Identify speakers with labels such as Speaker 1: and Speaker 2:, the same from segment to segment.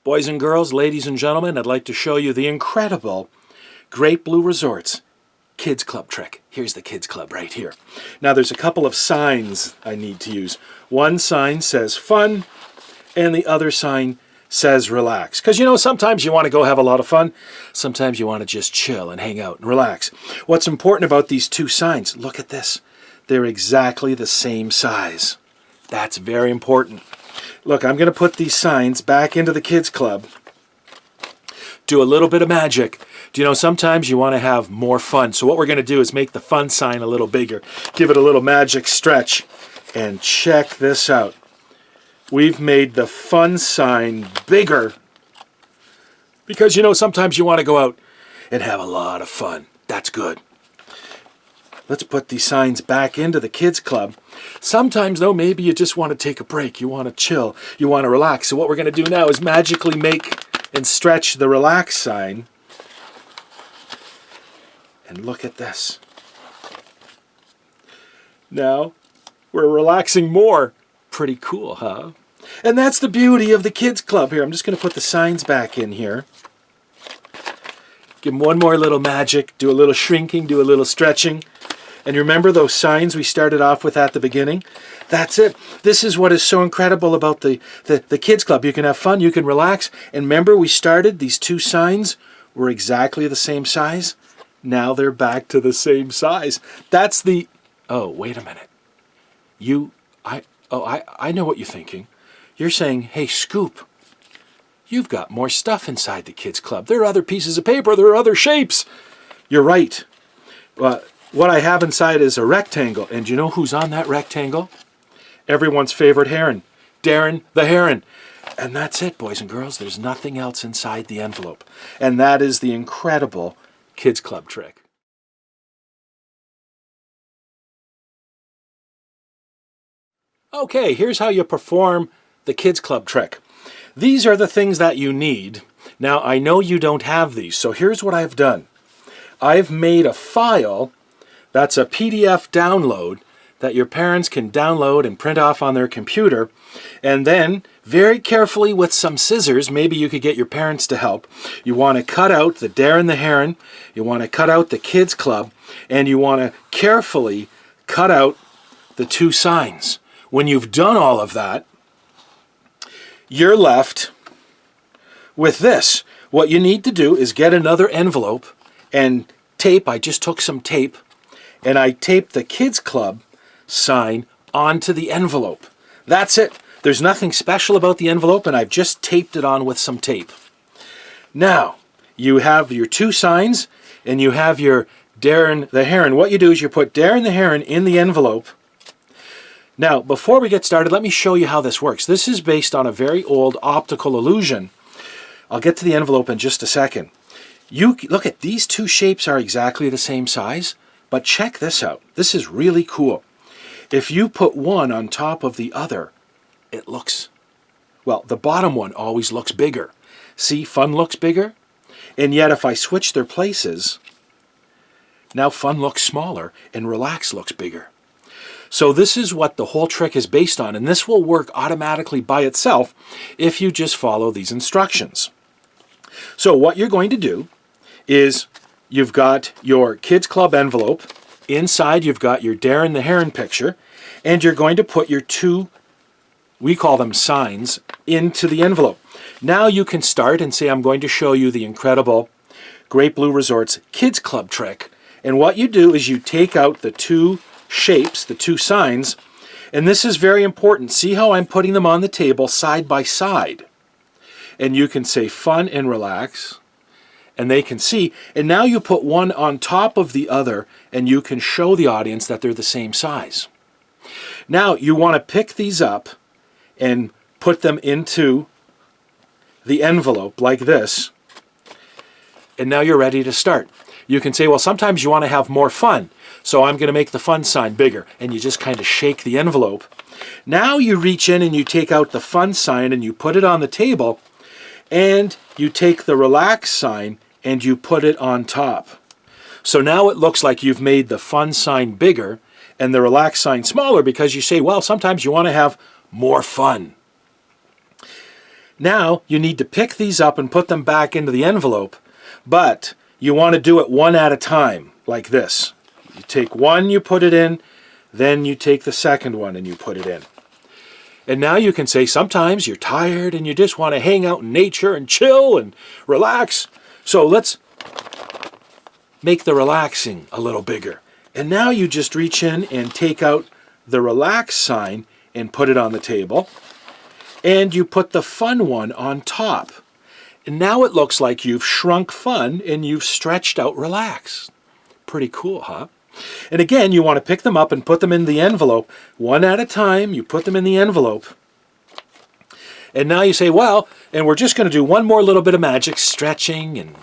Speaker 1: Boys and girls, ladies and gentlemen, I'd like to show you the incredible Great Blue Resorts Kids Club trick. Here's the Kids Club right here. Now there's a couple of signs I need to use. One sign says fun and the other sign says relax. Because you know, sometimes you want to go have a lot of fun. Sometimes you want to just chill and hang out and relax. What's important about these two signs, look at this. They're exactly the same size. That's very important. Look, I'm going to put these signs back into the Kids Club. Do a little bit of magic. Do you know, sometimes you want to have more fun. So what we're going to do is make the fun sign a little bigger. Give it a little magic stretch. And check this out. We've made the fun sign bigger. Because, you know, sometimes you want to go out and have a lot of fun. That's good. Let's put these signs back into the Kids Club. Sometimes, though, maybe you just want to take a break. You want to chill. You want to relax. So what we're going to do now is magically make and stretch the relax sign. And look at this. Now, we're relaxing more. Pretty cool, huh? And that's the beauty of the Kids Club here. I'm just going to put the signs back in here. Give them one more little magic. Do a little shrinking. Do a little stretching. And remember those signs we started off with at the beginning? That's it. This is what is so incredible about the Kids Club. You can have fun, you can relax. And remember we started, these two signs were exactly the same size. Now they're back to the same size. That's the... Oh, wait a minute. I know what you're thinking. You're saying, hey, Scoop, you've got more stuff inside the Kids Club. There are other pieces of paper. There are other shapes. You're right. What I have inside is a rectangle. And you know who's on that rectangle? Everyone's favorite heron. Darren the Heron. And that's it, boys and girls. There's nothing else inside the envelope. And that is the incredible Kids Club trick. Okay, here's how you perform the Kids Club trick. These are the things that you need. Now, I know you don't have these, so here's what I've done. I've made a file that's a PDF download that your parents can download and print off on their computer. And then, very carefully with some scissors, maybe you could get your parents to help, you want to cut out the Darren the Heron, you want to cut out the Kids Club, and you want to carefully cut out the two signs. When you've done all of that, you're left with this. What you need to do is get another envelope and tape. I just took some tape and I taped the Kids Club sign onto the envelope. That's it. There's nothing special about the envelope, and I've just taped it on with some tape. Now, you have your two signs, and you have your Darren the Heron. What you do is you put Darren the Heron in the envelope. Now, before we get started, let me show you how this works. This is based on a very old optical illusion. I'll get to the envelope in just a second. You look at these two shapes are exactly the same size. But check this out. This is really cool. If you put one on top of the other, it looks, well, the bottom one always looks bigger. See, fun looks bigger. And yet if I switch their places, now fun looks smaller and relax looks bigger. So this is what the whole trick is based on. And this will work automatically by itself if you just follow these instructions. So what you're going to do is you've got your Kids Club envelope. Inside you've got your Darren the Heron picture. And you're going to put your two, we call them signs, into the envelope. Now you can start and say, I'm going to show you the incredible Great Blue Resorts Kids Club trick. And what you do is you take out the two shapes, the two signs. And this is very important. See how I'm putting them on the table side by side. And you can say fun and relax. And they can see, and now you put one on top of the other, and you can show the audience that they're the same size. Now you want to pick these up and put them into the envelope like this, and now you're ready to start. You can say, well, sometimes you want to have more fun, so I'm going to make the fun sign bigger, and you just kind of shake the envelope. Now you reach in and you take out the fun sign and you put it on the table, and you take the relax sign and you put it on top. So now it looks like you've made the fun sign bigger and the relax sign smaller because you say, well, sometimes you want to have more fun. Now you need to pick these up and put them back into the envelope, but you want to do it one at a time, like this. You take one, you put it in, then you take the second one and you put it in. And now you can say sometimes you're tired and you just want to hang out in nature and chill and relax. So let's make the relaxing a little bigger. And now you just reach in and take out the relax sign and put it on the table. And you put the fun one on top. And now it looks like you've shrunk fun and you've stretched out relax. Pretty cool, huh? And again, you want to pick them up and put them in the envelope. One at a time, you put them in the envelope. And now you say, well, and we're just going to do one more little bit of magic, stretching and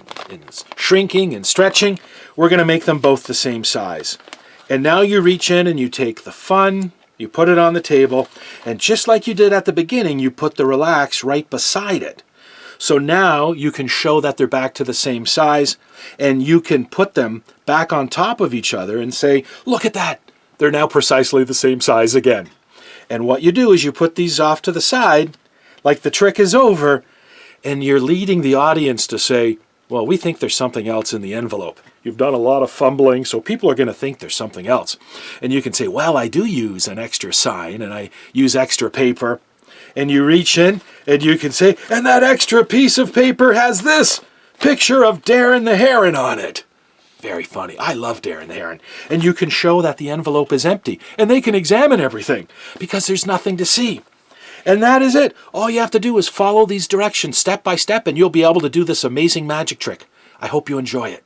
Speaker 1: shrinking and stretching. We're going to make them both the same size. And now you reach in and you take the fun, you put it on the table, and just like you did at the beginning, you put the relax right beside it. So now you can show that they're back to the same size, and you can put them back on top of each other and say, look at that, they're now precisely the same size again. And what you do is you put these off to the side, like the trick is over, and you're leading the audience to say, well, we think there's something else in the envelope. You've done a lot of fumbling, so people are going to think there's something else. And you can say, well, I do use an extra sign, and I use extra paper. And you reach in, and you can say, and that extra piece of paper has this picture of Darren the Heron on it. Very funny. I love Darren the Heron. And you can show that the envelope is empty, and they can examine everything, because there's nothing to see. And that is it. All you have to do is follow these directions step by step, and you'll be able to do this amazing magic trick. I hope you enjoy it.